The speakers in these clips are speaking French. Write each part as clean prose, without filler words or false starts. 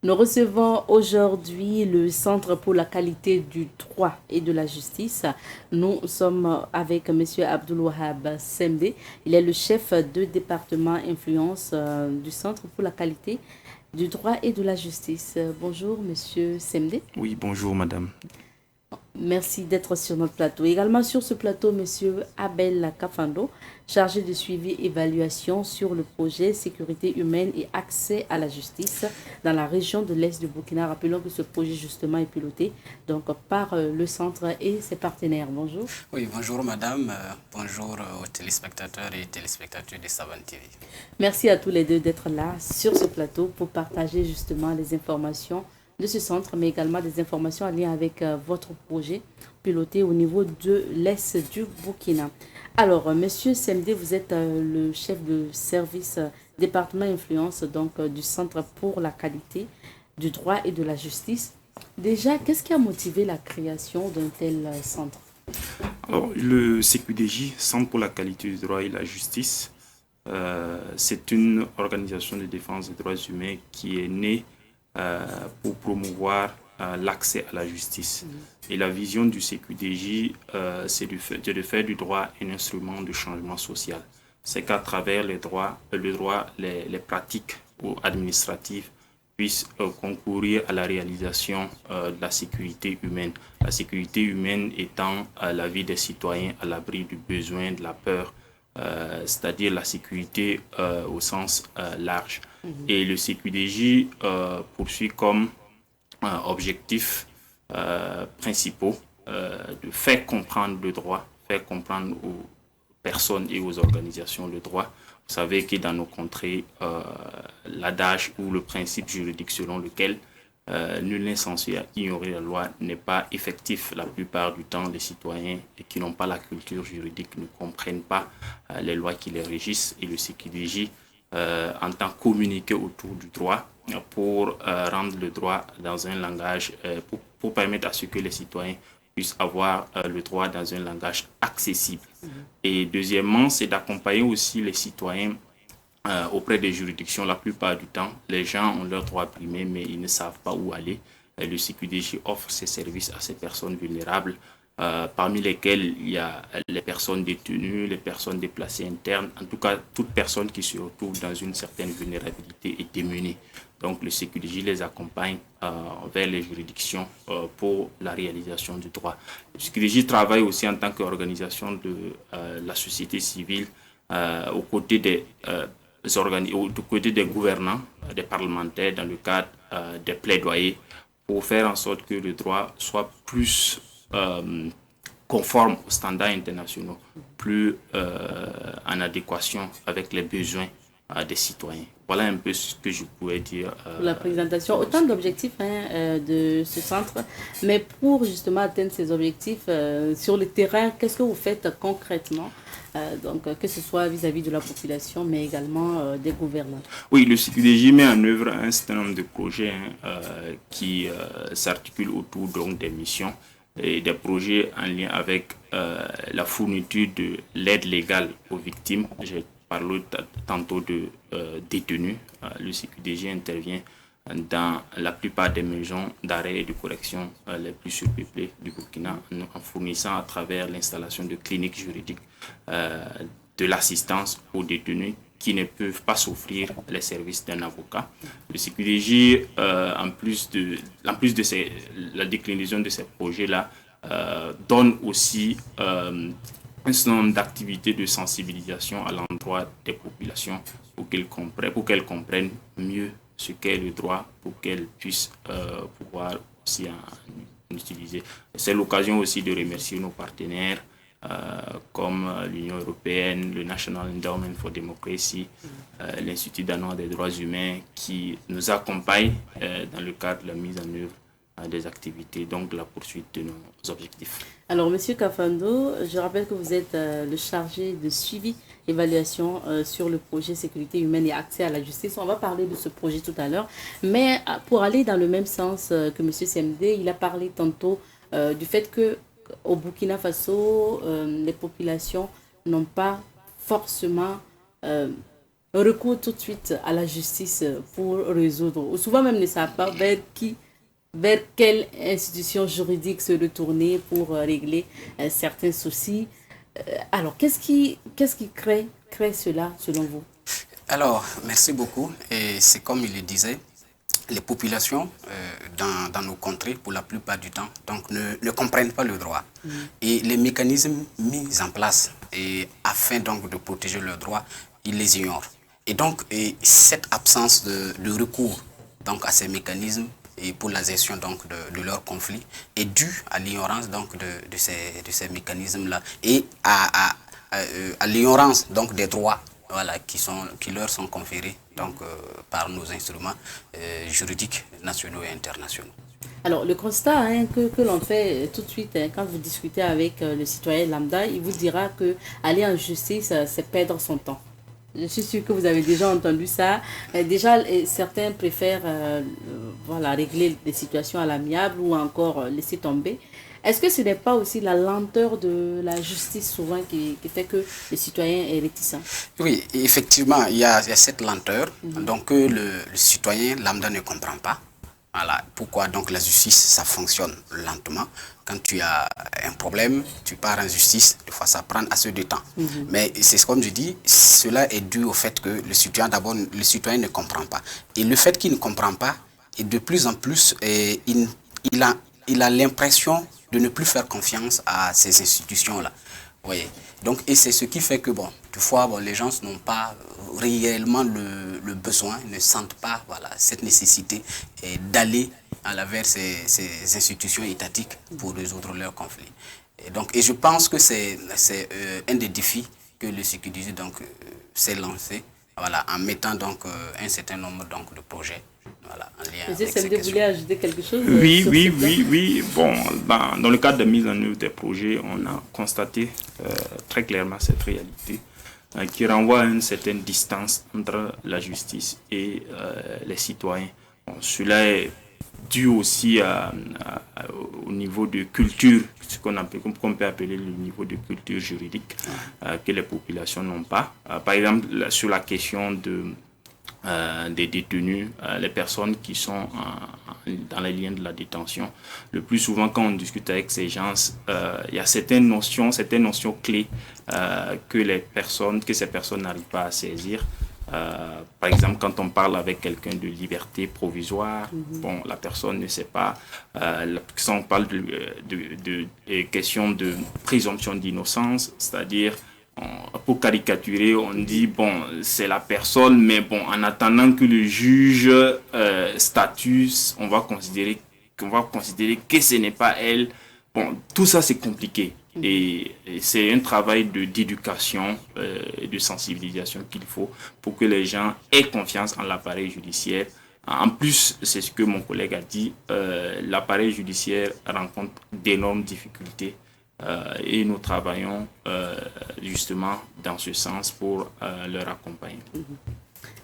Nous recevons aujourd'hui le Centre pour la qualité du droit et de la justice. Nous sommes avec M. Abdul-Wahab Semde. Il est le chef de département influence du Centre pour la qualité du droit et de la justice. Bonjour, M. Semde. Oui, bonjour madame. Merci d'être sur notre plateau. Également sur ce plateau, Monsieur Abel Kafando, chargé de suivi et évaluation sur le projet sécurité humaine et accès à la justice dans la région de l'Est du Burkina. Rappelons que ce projet justement est piloté donc, par le centre et ses partenaires. Bonjour. Oui, bonjour madame, bonjour aux téléspectateurs et téléspectatrices de Savan TV. Merci à tous les deux d'être là sur ce plateau pour partager justement les informations de ce centre, mais également des informations en lien avec votre projet piloté au niveau de l'Est du Burkina. Alors, Monsieur Semde, vous êtes le chef de service département influence donc du Centre pour la qualité du droit et de la justice. Déjà, qu'est-ce qui a motivé la création d'un tel centre? Alors, le CQDJ, Centre pour la qualité du droit et la justice, c'est une organisation de défense des droits humains qui est née pour promouvoir l'accès à la justice. Et la vision du CQDJ, c'est de faire du droit un instrument de changement social. C'est qu'à travers les pratiques administratives puissent concourir à la réalisation de la sécurité humaine. La sécurité humaine étant la vie des citoyens à l'abri du besoin, de la peur, c'est-à-dire la sécurité au sens large. Et le CQDJ poursuit comme objectifs principaux de faire comprendre le droit, faire comprendre aux personnes et aux organisations le droit. Vous savez que dans nos contrées, l'adage ou le principe juridique selon lequel nul n'est censé ignorer la loi n'est pas effectif. La plupart du temps, les citoyens qui n'ont pas la culture juridique ne comprennent pas les lois qui les régissent, et le CQDJ entend communiquer autour du droit pour rendre le droit dans un langage, pour permettre à ce que les citoyens puissent avoir le droit dans un langage accessible. Et deuxièmement, c'est d'accompagner aussi les citoyens auprès des juridictions. La plupart du temps, les gens ont leurs droits primés, mais ils ne savent pas où aller. Le CQDJ offre ses services à ces personnes vulnérables, parmi lesquelles il y a les personnes détenues, les personnes déplacées internes, en tout cas toute personne qui se retrouve dans une certaine vulnérabilité et démunie. Donc le CQDJ les accompagne vers les juridictions pour la réalisation du droit. Le CQDJ travaille aussi en tant qu'organisation de la société civile aux côtés des gouvernants, des parlementaires, dans le cadre des plaidoyers, pour faire en sorte que le droit soit plus conforme aux standards internationaux, plus en adéquation avec les besoins des citoyens. Voilà un peu ce que je pourrais dire. Pour la présentation, autant d'objectifs de ce centre, mais pour justement atteindre ces objectifs sur le terrain, qu'est-ce que vous faites concrètement, donc que ce soit vis-à-vis de la population, mais également des gouvernants? Oui, le CQDJ met en œuvre un certain nombre de projets qui s'articulent autour donc, des missions et des projets en lien avec la fourniture de l'aide légale aux victimes. J'ai parlé tantôt de détenus. Le CQDJ intervient dans la plupart des maisons d'arrêt et de correction les plus surpeuplées du Burkina, en fournissant à travers l'installation de cliniques juridiques de l'assistance aux détenus qui ne peuvent pas s'offrir les services d'un avocat. Le CQDJ, en plus de la déclinaison de ces projets-là, donne aussi un certain nombre d'activités de sensibilisation à l'endroit des populations pour qu'elles comprennent mieux ce qu'est le droit, pour qu'elles puissent pouvoir aussi en utiliser. C'est l'occasion aussi de remercier nos partenaires comme l'Union européenne, le National Endowment for Democracy, l'Institut danois des droits humains, qui nous accompagnent dans le cadre de la mise en œuvre des activités, donc de la poursuite de nos objectifs. Alors, Monsieur Kafando, je rappelle que vous êtes le chargé de suivi, évaluation sur le projet sécurité humaine et accès à la justice. On va parler de ce projet tout à l'heure, mais pour aller dans le même sens que Monsieur Semde, il a parlé tantôt du fait que au Burkina Faso, les populations n'ont pas forcément recourent tout de suite à la justice pour résoudre, ou souvent même ne savent pas vers quelle institution juridique se retourner pour régler certains soucis. Alors, qu'est-ce qui crée cela selon vous? Alors, merci beaucoup. Et c'est comme il le disait, les populations dans nos contrées, pour la plupart du temps, donc, ne comprennent pas le droit. Et les mécanismes mis en place afin donc de protéger leurs droits, ils les ignorent. Et donc, cette absence de recours donc, à ces mécanismes et pour la gestion donc, de leurs conflits est due à l'ignorance donc, de ces mécanismes-là et à l'ignorance donc, des droits voilà, qui leur sont conférés donc, par nos instruments juridiques nationaux et internationaux. Alors, le constat que l'on fait tout de suite quand vous discutez avec le citoyen lambda, il vous dira que aller en justice, c'est perdre son temps. Je suis sûre que vous avez déjà entendu ça. Déjà, certains préfèrent voilà, régler des situations à l'amiable ou encore laisser tomber. Est-ce que ce n'est pas aussi la lenteur de la justice souvent qui fait que le citoyen est réticent? Oui, effectivement, il y a cette lenteur donc le citoyen lambda ne comprend pas. Voilà. Pourquoi donc la justice, ça fonctionne lentement. Quand tu as un problème, tu pars en justice, des fois ça prend assez de temps. Mais c'est comme je dis, cela est dû au fait que le citoyen, d'abord, le citoyen ne comprend pas. Et le fait qu'il ne comprend pas, et de plus en plus, il a l'impression de ne plus faire confiance à ces institutions-là. Oui. Donc, et c'est ce qui fait que, bon, des fois, bon, les gens n'ont pas réellement le besoin, ne sentent pas voilà, cette nécessité d'aller vers ces institutions étatiques pour résoudre leurs conflits. Et je pense que c'est un des défis que le CQDJ s'est lancé voilà, en mettant donc, un certain nombre donc, de projets. Voilà, en lien avec ces vous voulez ajouter quelque chose Oui. Bon, dans le cadre de mise en œuvre des projets, on a constaté très clairement cette réalité qui renvoie à une certaine distance entre la justice et les citoyens. Bon, cela est dû aussi au niveau de culture, ce qu'on peut appeler le niveau de culture juridique que les populations n'ont pas. Par exemple, sur la question des détenus, les personnes qui sont dans les liens de la détention. Le plus souvent, quand on discute avec ces gens, il y a certaines notions clés que ces personnes n'arrivent pas à saisir. Par exemple, quand on parle avec quelqu'un de liberté provisoire, bon, la personne ne sait pas. Quand on parle de questions de présomption d'innocence, c'est-à-dire pour caricaturer, on dit bon, c'est la personne, mais bon, en attendant que le juge statue, on va considérer que ce n'est pas elle. Bon, tout ça c'est compliqué et c'est un travail d'éducation et de sensibilisation qu'il faut pour que les gens aient confiance en l'appareil judiciaire. En plus, c'est ce que mon collègue a dit, l'appareil judiciaire rencontre d'énormes difficultés. Et nous travaillons justement dans ce sens pour leur accompagner.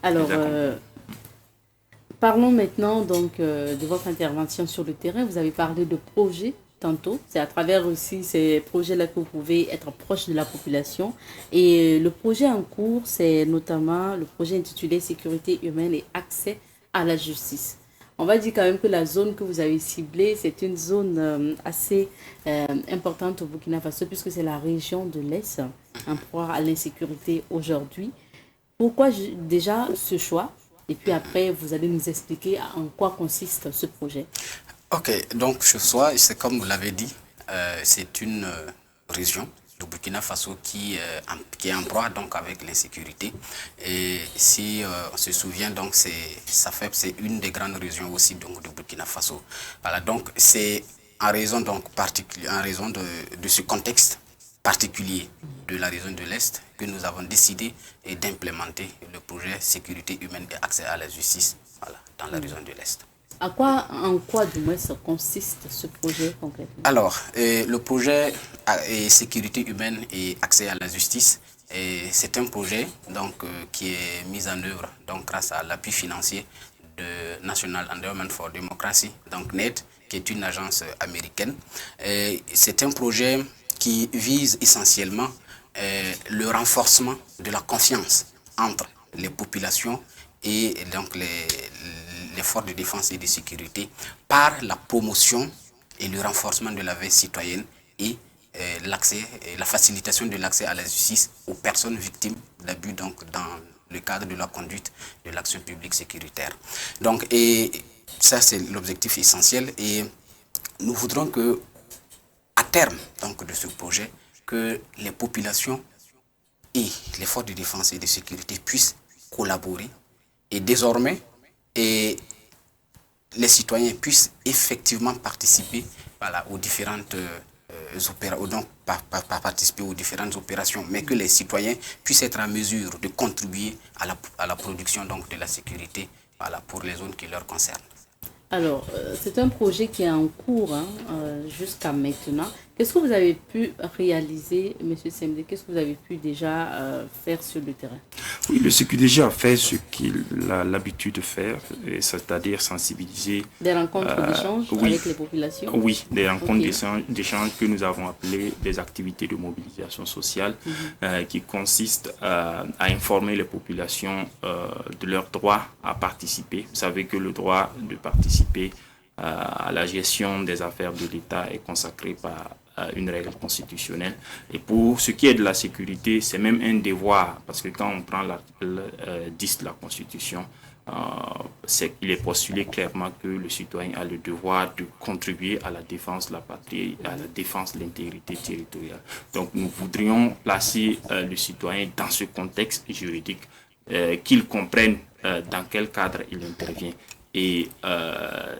Alors, parlons maintenant donc de votre intervention sur le terrain. Vous avez parlé de projets tantôt. C'est à travers aussi ces projets-là que vous pouvez être proche de la population. Et le projet en cours, c'est notamment le projet intitulé Sécurité humaine et accès à la justice. On va dire quand même que la zone que vous avez ciblée, c'est une zone assez importante au Burkina Faso, puisque c'est la région de l'Est, en proie à l'insécurité aujourd'hui. Pourquoi déjà ce choix? Et puis après, vous allez nous expliquer en quoi consiste ce projet. Ok, donc ce choix, c'est comme vous l'avez dit, c'est une région du Burkina Faso qui est en proie donc avec l'insécurité. Et si on se souvient, donc c'est une des grandes régions aussi donc du Burkina Faso. Voilà, donc c'est en raison de ce contexte particulier de la région de l'Est que nous avons décidé d'implémenter le projet sécurité humaine et accès à la justice voilà, dans la région de l'Est. En quoi du moins ça consiste ce projet concrètement? Alors, le projet sécurité humaine et accès à la justice, c'est un projet donc, qui est mis en œuvre donc, grâce à l'appui financier de National Endowment for Democracy, donc NED, qui est une agence américaine. C'est un projet qui vise essentiellement le renforcement de la confiance entre les populations et donc les forces de défense et de sécurité par la promotion et le renforcement de la veille citoyenne et l'accès, la facilitation de l'accès à la justice aux personnes victimes d'abus donc dans le cadre de la conduite de l'action publique sécuritaire. Donc, et ça c'est l'objectif essentiel et nous voudrons que à terme donc, de ce projet, que les populations et les forces de défense et de sécurité puissent collaborer et désormais et les citoyens puissent effectivement participer aux différentes participer aux différentes opérations, mais que les citoyens puissent être en mesure de contribuer à la production donc, de la sécurité pour les zones qui leur concernent. Alors, c'est un projet qui est en cours jusqu'à maintenant. Qu'est-ce que vous avez pu réaliser, M. Semdé? Qu'est-ce que vous avez pu déjà faire sur le terrain? Oui, le CQDG a fait ce qu'il a l'habitude de faire, c'est-à-dire sensibiliser. Des rencontres d'échange avec les populations? Oui, des rencontres d'échange que nous avons appelées des activités de mobilisation sociale qui consistent à informer les populations de leur droit à participer. Vous savez que le droit de participer à la gestion des affaires de l'État est consacré par une règle constitutionnelle. Et pour ce qui est de la sécurité, c'est même un devoir, parce que quand on prend l'article 10 de la Constitution, il est postulé clairement que le citoyen a le devoir de contribuer à la défense de la patrie, à la défense de l'intégrité territoriale. Donc nous voudrions placer le citoyen dans ce contexte juridique, qu'il comprenne dans quel cadre il intervient. Et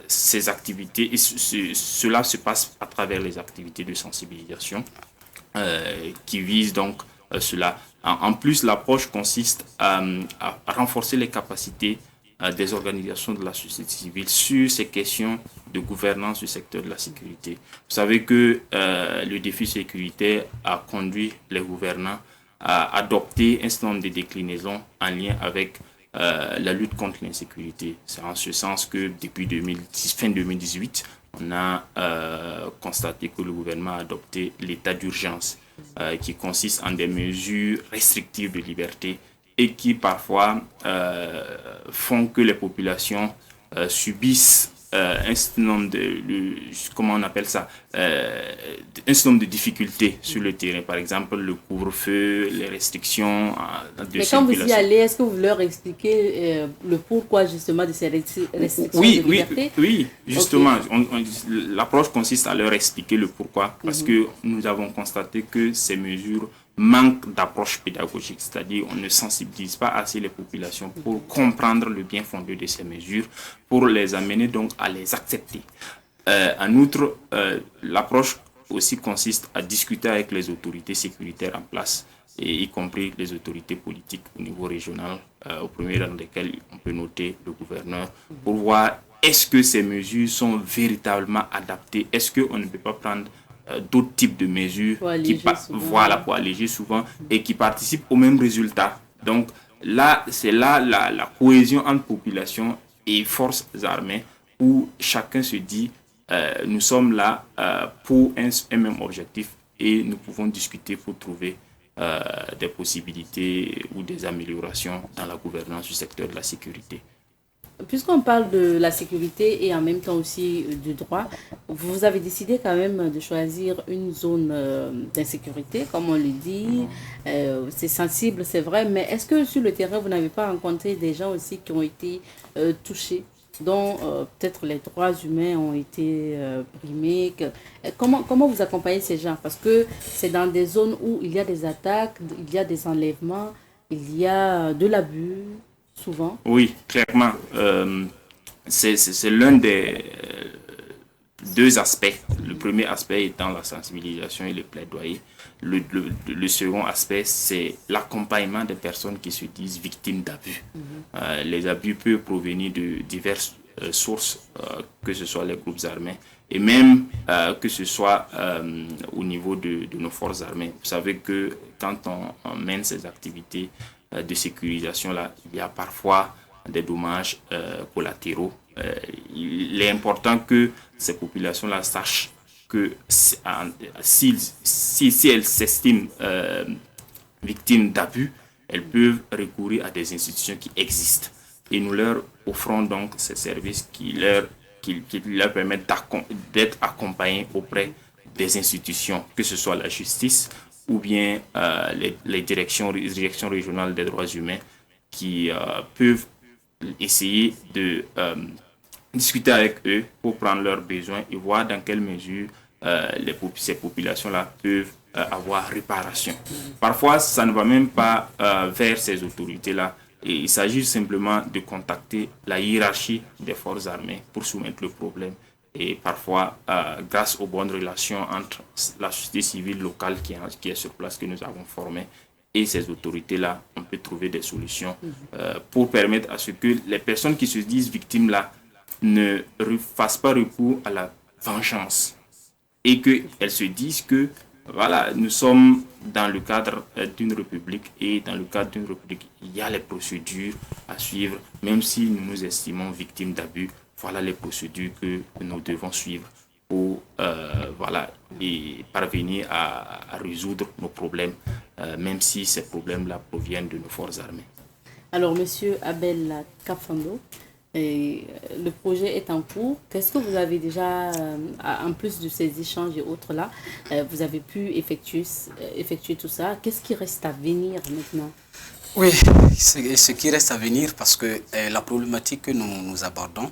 ces activités, cela se passe à travers les activités de sensibilisation qui visent donc cela. En plus, l'approche consiste à renforcer les capacités des organisations de la société civile sur ces questions de gouvernance du secteur de la sécurité. Vous savez que le défi sécuritaire a conduit les gouvernants à adopter un certain nombre de déclinaisons en lien avec la lutte contre l'insécurité. C'est en ce sens que depuis fin 2018, on a constaté que le gouvernement a adopté l'état d'urgence qui consiste en des mesures restrictives de liberté et qui parfois font que les populations subissent un certain nombre comment on appelle ça, un certain nombre de difficultés sur le terrain. Par exemple, le couvre-feu, les restrictions de Mais quand vous y allez, est-ce que vous leur expliquez le pourquoi justement de ces restrictions de liberté? Oui, justement. Okay. L'approche consiste à leur expliquer le pourquoi, parce que nous avons constaté que ces mesures manque d'approche pédagogique, c'est-à-dire on ne sensibilise pas assez les populations pour comprendre le bien fondé de ces mesures, pour les amener donc à les accepter. En outre, l'approche aussi consiste à discuter avec les autorités sécuritaires en place, et y compris les autorités politiques au niveau régional, au premier rang desquelles on peut noter le gouverneur, pour voir est-ce que ces mesures sont véritablement adaptées, est-ce qu'on ne peut pas prendre d'autres types de mesures pour alléger souvent et qui participent au même résultat. Donc là, c'est là la cohésion entre population et forces armées où chacun se dit nous sommes là pour un même objectif et nous pouvons discuter pour trouver des possibilités ou des améliorations dans la gouvernance du secteur de la sécurité. Puisqu'on parle de la sécurité et en même temps aussi du droit, vous avez décidé quand même de choisir une zone d'insécurité, comme on le dit. C'est sensible, c'est vrai, mais est-ce que sur le terrain, vous n'avez pas rencontré des gens aussi qui ont été touchés, dont peut-être les droits humains ont été brimés? Comment vous accompagnez ces gens? Parce que c'est dans des zones où il y a des attaques, il y a des enlèvements, il y a de l'abus. Souvent. Oui, clairement. C'est l'un des deux aspects. Le premier aspect étant la sensibilisation et le plaidoyer. Le second aspect, c'est l'accompagnement des personnes qui se disent victimes d'abus. Les abus peuvent provenir de diverses sources, que ce soit les groupes armés et même que ce soit au niveau de nos forces armées. Vous savez que quand on mène ces activités de sécurisation là, il y a parfois des dommages collatéraux. Il est important que ces populations là sachent que si elles s'estiment victimes d'abus, elles peuvent recourir à des institutions qui existent. Et nous leur offrons donc ces services qui leur permettent d'être accompagnés auprès des institutions, que ce soit la justice ou bien les directions régionales des droits humains qui peuvent essayer de discuter avec eux pour prendre leurs besoins et voir dans quelle mesure ces populations-là peuvent avoir réparation. Parfois, ça ne va même pas vers ces autorités-là. Et il s'agit simplement de contacter la hiérarchie des forces armées pour soumettre le problème. Et parfois, grâce aux bonnes relations entre la société civile locale qui est sur place, que nous avons formée, et ces autorités-là, on peut trouver des solutions pour permettre à ce que les personnes qui se disent victimes-là ne fassent pas recours à la vengeance et qu'elles se disent que voilà, nous sommes dans le cadre d'une république et dans le cadre d'une république, il y a les procédures à suivre, même si nous nous estimons victimes d'abus. Voilà les procédures que nous devons suivre pour et parvenir à résoudre nos problèmes, même si ces problèmes-là proviennent de nos forces armées. Alors, Monsieur Abel Kafando, le projet est en cours. Qu'est-ce que vous avez déjà, en plus de ces échanges et autres-là, vous avez pu effectuer tout ça? Qu'est-ce qui reste à venir maintenant? Oui, ce qui reste à venir, parce que la problématique que nous abordons,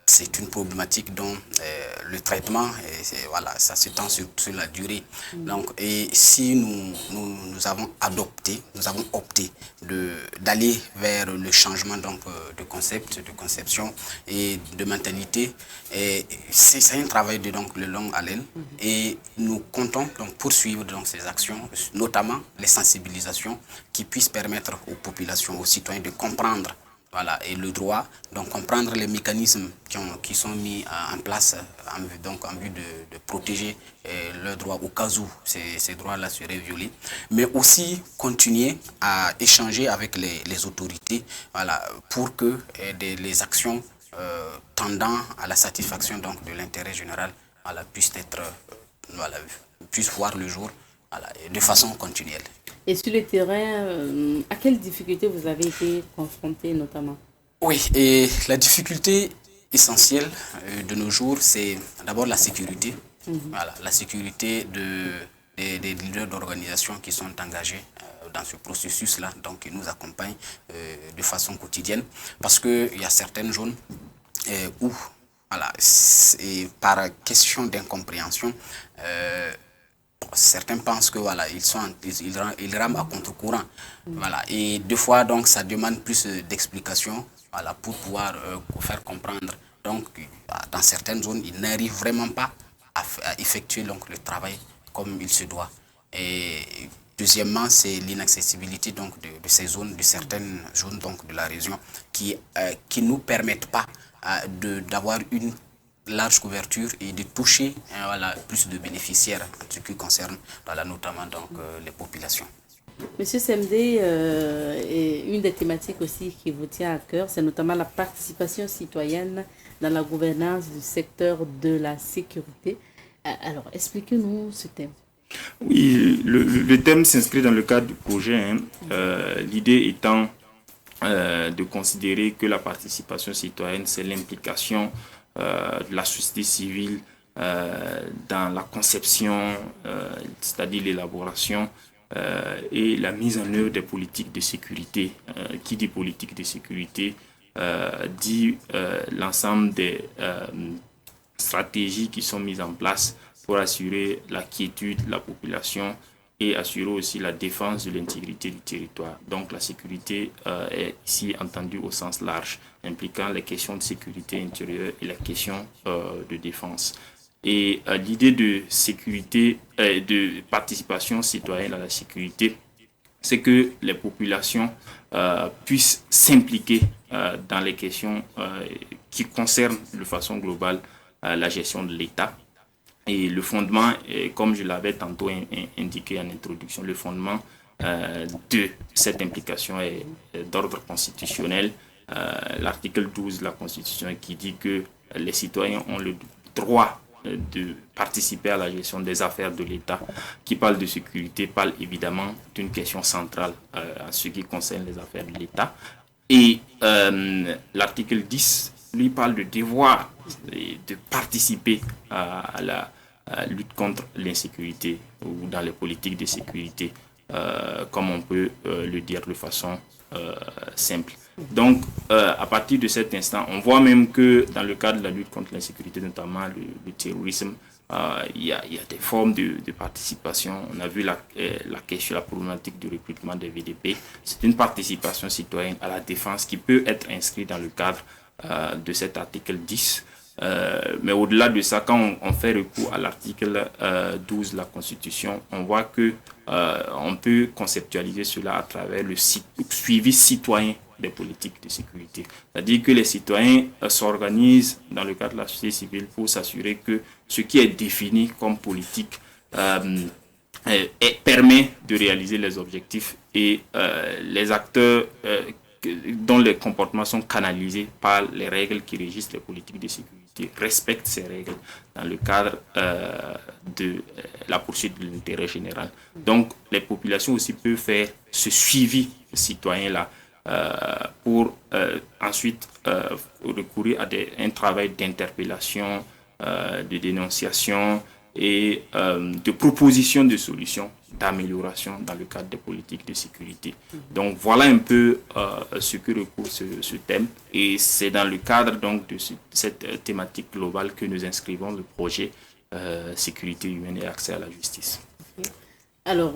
c'est une problématique dont le traitement, ça s'étend sur la durée. Donc, et si nous avons opté d'aller vers le changement donc, de concept, de conception et de mentalité, c'est un travail de longue haleine. Et nous comptons donc poursuivre donc, ces actions, notamment les sensibilisations qui puissent permettre aux populations, aux citoyens de comprendre et le droit, donc comprendre les mécanismes qui sont mis en place en vue de protéger leurs droits au cas où ces droits-là seraient violés, mais aussi continuer à échanger avec les autorités pour que les actions tendant à la satisfaction donc, de l'intérêt général puissent voir le jour de façon continuelle. Et sur le terrain, à quelles difficultés vous avez été confrontés notamment? Oui, et la difficulté essentielle de nos jours, c'est d'abord la sécurité. La sécurité des leaders d'organisations qui sont engagés dans ce processus-là, donc qui nous accompagnent de façon quotidienne. Parce qu'il y a certaines zones où, par question d'incompréhension, certains pensent que ils rament à contre-courant. Et deux fois donc ça demande plus d'explications pour pouvoir faire comprendre. Donc dans certaines zones, ils n'arrivent vraiment pas à effectuer donc, le travail comme il se doit. Et deuxièmement, c'est l'inaccessibilité donc de ces zones, de certaines zones donc de la région qui nous permettent pas d'avoir une large couverture et de toucher plus de bénéficiaires en ce qui concerne notamment donc, les populations. Monsieur Semdé, une des thématiques aussi qui vous tient à cœur, c'est notamment la participation citoyenne dans la gouvernance du secteur de la sécurité. Alors, expliquez-nous ce thème. Oui, le thème s'inscrit dans le cadre du projet, l'idée étant de considérer que la participation citoyenne, c'est l'implication de la société civile dans la conception, c'est-à-dire l'élaboration et la mise en œuvre des politiques de sécurité. Qui dit politique de sécurité dit l'ensemble des stratégies qui sont mises en place pour assurer la quiétude de la population et assurer aussi la défense de l'intégrité du territoire. Donc la sécurité est ici entendue au sens large, impliquant les questions de sécurité intérieure et les questions de défense. Et l'idée de sécurité, de participation citoyenne à la sécurité, c'est que les populations puissent s'impliquer dans les questions qui concernent de façon globale la gestion de l'État. Et le fondement, comme je l'avais tantôt indiqué en introduction, le fondement de cette implication est d'ordre constitutionnel. L'article 12 de la Constitution qui dit que les citoyens ont le droit de participer à la gestion des affaires de l'État. Qui parle de sécurité parle évidemment d'une question centrale en ce qui concerne les affaires de l'État. Et l'article 10, lui, parle de devoir de participer à la lutte contre l'insécurité ou dans les politiques de sécurité, comme on peut le dire de façon simple. Donc, à partir de cet instant, on voit même que dans le cadre de la lutte contre l'insécurité, notamment le terrorisme, il y a des formes de participation. On a vu la question, la problématique du recrutement des VDP. C'est une participation citoyenne à la défense qui peut être inscrite dans le cadre de cet article 10. Mais au-delà de ça, quand on fait recours à l'article 12 de la Constitution, on voit que on peut conceptualiser cela à travers le suivi citoyen des politiques de sécurité. C'est-à-dire que les citoyens s'organisent dans le cadre de la société civile pour s'assurer que ce qui est défini comme politique permet de réaliser les objectifs et les acteurs dont les comportements sont canalisés par les règles qui régissent les politiques de sécurité respectent ces règles dans le cadre de la poursuite de l'intérêt général. Donc, les populations aussi peuvent faire ce suivi citoyen-là pour ensuite recourir à un travail d'interpellation, de dénonciation et de proposition de solutions, d'amélioration dans le cadre des politiques de sécurité. Donc voilà un peu ce que recouvre ce thème, et c'est dans le cadre donc de cette thématique globale que nous inscrivons le projet sécurité humaine et accès à la justice. Alors,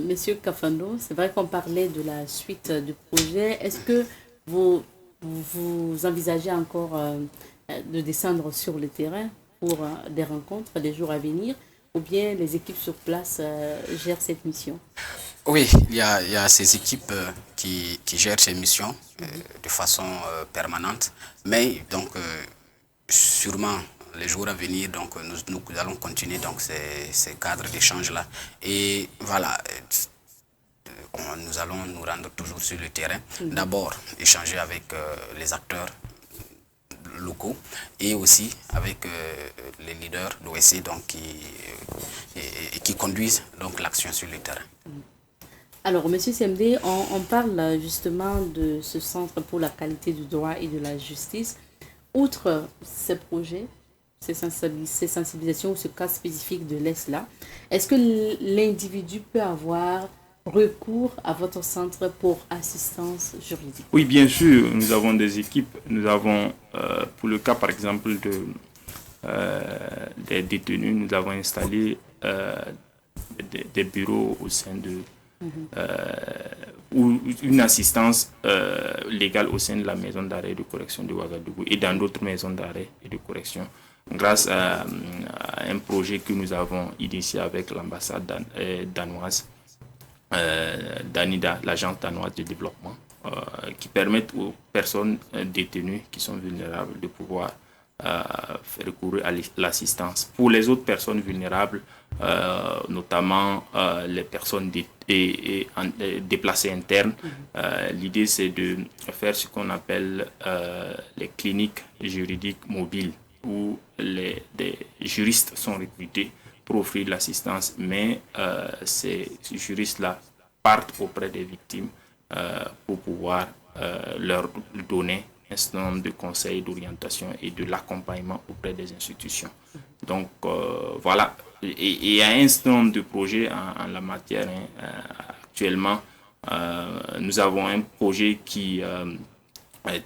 Monsieur Kafando, c'est vrai qu'on parlait de la suite du projet. Est-ce que vous envisagez encore de descendre sur le terrain pour des rencontres les jours à venir, ou bien les équipes sur place gèrent cette mission? Oui, il y a ces équipes qui gèrent ces missions de façon permanente, mais donc sûrement les jours à venir, donc nous allons continuer donc ces cadres d'échange là, et voilà, nous allons nous rendre toujours sur le terrain. D'abord échanger avec les acteurs locaux et aussi avec les leaders d'OSC donc qui conduisent donc l'action sur le terrain. Alors, Monsieur CMD, on parle justement de ce centre pour la qualité du droit et de la justice. Outre ces projets, ces sensibilisations ou ce cas spécifique de l'Est-là, est-ce que l'individu peut avoir recours à votre centre pour assistance juridique? Oui, bien sûr, nous avons des équipes. Nous avons, pour le cas par exemple des détenus, nous avons installé des bureaux au sein de ou une assistance légale au sein de la maison d'arrêt et de correction de Ouagadougou et dans d'autres maisons d'arrêt et de correction, grâce à un projet que nous avons initié avec l'ambassade danoise, DANIDA, l'agence danoise de développement, qui permettent aux personnes détenues qui sont vulnérables de pouvoir recourir à l'assistance. Pour les autres personnes vulnérables, notamment les personnes déplacées internes, l'idée c'est de faire ce qu'on appelle les cliniques juridiques mobiles, où des juristes sont recrutés pour offrir l'assistance, mais ces juristes-là partent auprès des victimes pour pouvoir leur donner un certain nombre de conseils, d'orientation et de l'accompagnement auprès des institutions. Donc voilà, et il y a un certain nombre de projets en la matière. Actuellement, nous avons un projet qui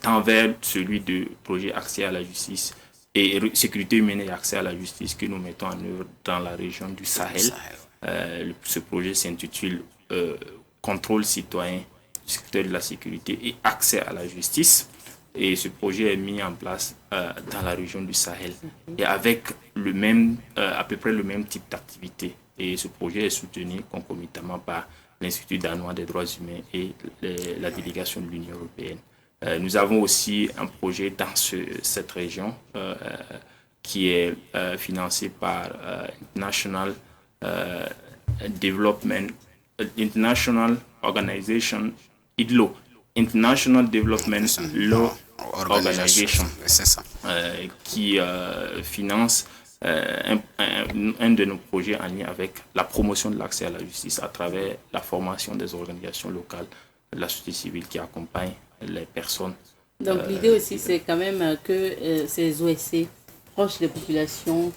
tend vers celui du projet accès à la justice et sécurité humaine et accès à la justice que nous mettons en œuvre dans la région du Sahel. Ce projet s'intitule Contrôle citoyen du secteur de la sécurité et accès à la justice. Et ce projet est mis en place dans la région du Sahel et avec à peu près le même type d'activité. Et ce projet est soutenu concomitamment par l'Institut danois des droits humains et la délégation de l'Union européenne. Nous avons aussi un projet dans cette région qui est financé par International Organization, IDLO, International Development Law Organization, c'est ça. qui finance un de nos projets en lien avec la promotion de l'accès à la justice à travers la formation des organisations locales, de la société civile qui accompagne les personnes. Donc l'idée aussi, c'est quand même que ces OSC proches des populations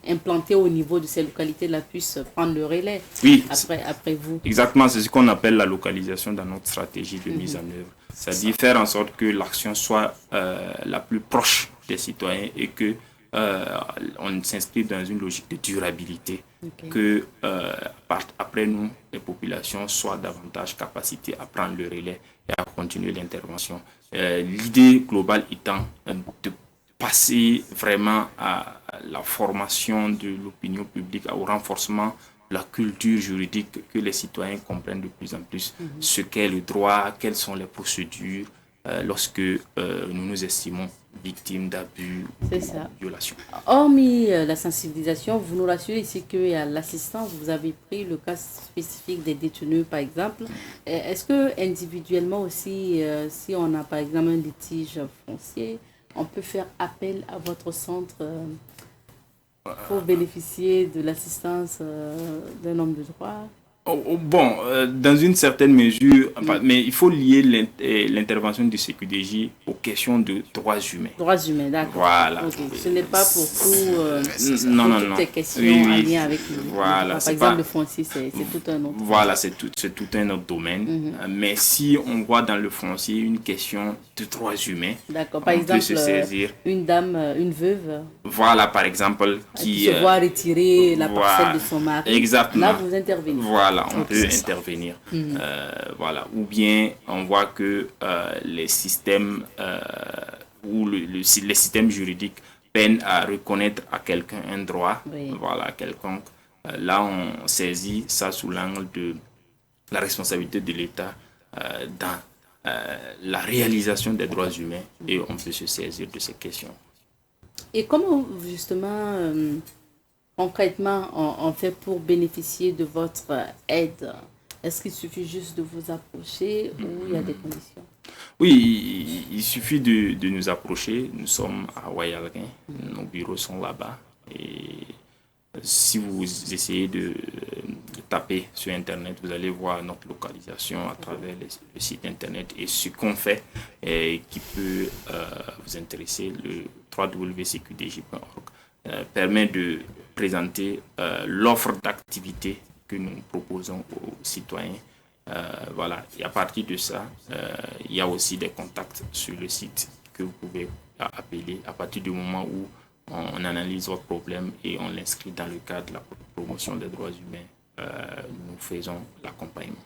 implantées au niveau de ces localités-là puissent prendre le relais Oui, après vous. Exactement, c'est ce qu'on appelle la localisation dans notre stratégie de mise en œuvre. C'est-à-dire faire en sorte que l'action soit la plus proche des citoyens et que on s'inscrit dans une logique de durabilité, que après nous, les populations soient davantage capacitées à prendre le relais et à continuer l'intervention. L'idée globale étant de passer vraiment à la formation de l'opinion publique, au renforcement de la culture juridique, que les citoyens comprennent de plus en plus ce qu'est le droit, quelles sont les procédures lorsque nous nous estimons victimes d'abus ou de violations. Hormis la sensibilisation, vous nous rassurez ici qu'il y a l'assistance. Vous avez pris le cas spécifique des détenus, par exemple. Est-ce que individuellement aussi, si on a par exemple un litige foncier, on peut faire appel à votre centre pour bénéficier de l'assistance d'un homme de droit? Bon, dans une certaine mesure, mais il faut lier l'intervention du CQDJ aux questions de droits humains. Droits humains, d'accord. Voilà. Okay. Ce n'est pas pour toutes les questions en lien avec le voilà, par exemple, le foncier, c'est tout un autre. Voilà, c'est tout un autre domaine. Mais si on voit dans le foncier une question de droits humains, d'accord. Par exemple, peut se saisir. Une dame, une veuve, voilà, par exemple, qui se voit retirer la parcelle de son mari. Exactement. Là, vous intervenez. Voilà, on peut intervenir. Voilà. Ou bien on voit que les systèmes ou les systèmes juridiques peinent à reconnaître à quelqu'un un droit, voilà, quelconque. Là, on saisit ça sous l'angle de la responsabilité de l'État dans la réalisation des droits humains et on peut se saisir de ces questions. Et comment justement concrètement, on fait pour bénéficier de votre aide? Est-ce qu'il suffit juste de vous approcher ou il y a des conditions? Oui, il suffit de nous approcher. Nous sommes à Wayalguin, nos bureaux sont là-bas. Et si vous essayez de taper sur Internet, vous allez voir notre localisation à travers le site Internet et ce qu'on fait et qui peut vous intéresser, le www.cqdj.org. Permet de présenter l'offre d'activité que nous proposons aux citoyens. Voilà. Et à partir de ça, il y a aussi des contacts sur le site que vous pouvez appeler à partir du moment où on analyse votre problème et on l'inscrit dans le cadre de la promotion des droits humains. Nous faisons l'accompagnement.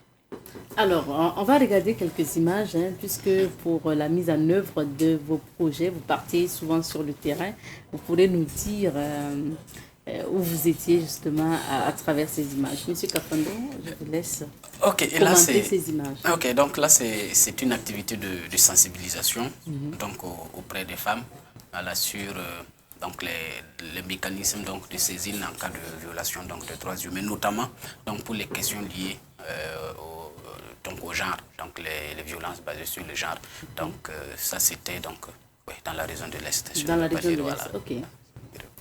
Alors, on va regarder quelques images, puisque pour la mise en œuvre de vos projets, vous partez souvent sur le terrain. Vous pourrez nous dire où vous étiez justement à travers ces images. Monsieur Kafando, je vous laisse commenter ces images. Ok, donc là, c'est une activité de sensibilisation donc, auprès des femmes sur donc les mécanismes donc, de saisine en cas de violation donc, des droits humains, notamment donc, pour les questions liées au genre, donc les violences basées sur le genre. Donc ça c'était donc dans la région de l'Est. Dans la région de l'Est, ok.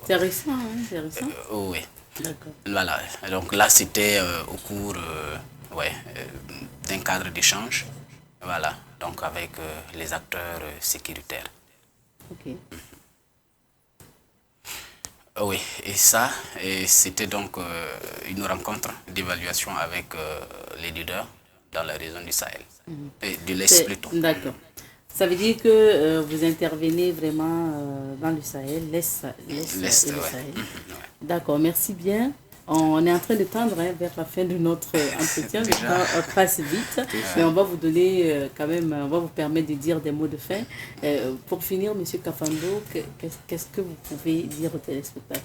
C'est récent, hein, c'est récent. Oui. D'accord. Voilà, donc là c'était au cours d'un cadre d'échange, voilà, donc avec les acteurs sécuritaires. Ok. Oui, et ça, c'était donc une rencontre d'évaluation avec les leaders dans la région du Sahel, et de l'Est plutôt. D'accord. Ça veut dire que vous intervenez vraiment dans le Sahel, l'Est et le Sahel. D'accord, merci bien. On est en train de tendre vers la fin de notre entretien. Le temps passe vite, mais on va vous donner quand même, on va vous permettre de dire des mots de fin. Pour finir, M. Kafando, qu'est-ce que vous pouvez dire aux téléspectateurs?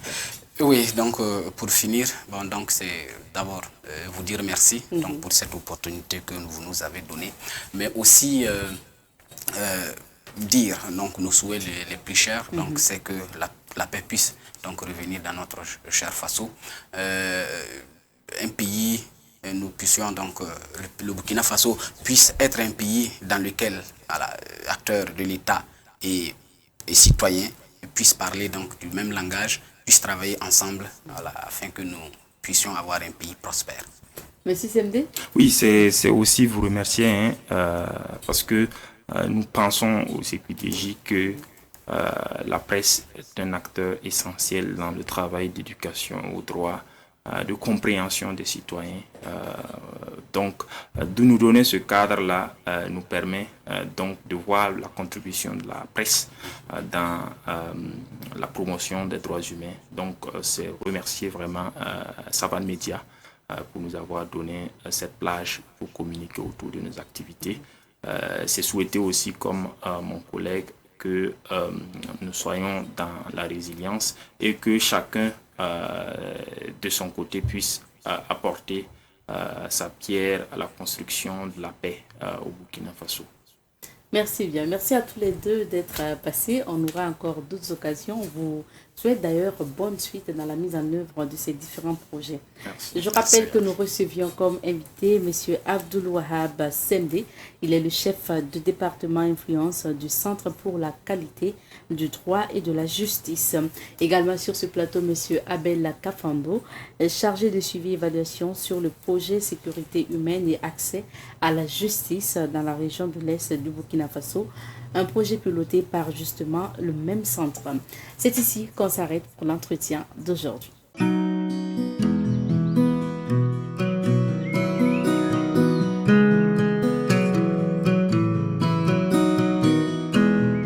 Oui, donc pour finir, donc c'est d'abord vous dire merci donc, pour cette opportunité que vous nous avez donnée, mais aussi dire donc, nos souhaits les plus chers, donc c'est que la paix puisse donc revenir dans notre cher Faso. Un pays, nous puissions donc, le Burkina Faso puisse être un pays dans lequel acteurs de l'État et citoyens puissent parler donc du même langage, puissent travailler ensemble, voilà, afin que nous puissions avoir un pays prospère. Monsieur Semdé? Oui, c'est aussi vous remercier, hein, parce que nous pensons au CPDJ que la presse est un acteur essentiel dans le travail d'éducation au droit, de compréhension des citoyens. Donc, de nous donner ce cadre-là nous permet donc de voir la contribution de la presse dans la promotion des droits humains. Donc, c'est remercier vraiment Savane Média pour nous avoir donné cette plage pour communiquer autour de nos activités. C'est souhaiter aussi, comme mon collègue, que nous soyons dans la résilience et que chacun de son côté puisse apporter sa pierre à la construction de la paix au Burkina Faso. Merci bien. Merci à tous les deux d'être passés. On aura encore d'autres occasions. On vous souhaite d'ailleurs bonne suite dans la mise en œuvre de ces différents projets. Merci. Je rappelle que nous recevions comme invité M. Abdoul Wahab Semdé. Il est le chef de département influence du Centre pour la qualité du droit et de la justice. Également sur ce plateau, M. Abel Kafando, chargé de suivi et évaluation sur le projet sécurité humaine et accès à la justice dans la région de l'Est du Burkina Faso, un projet piloté par justement le même centre. C'est ici qu'on s'arrête pour l'entretien d'aujourd'hui.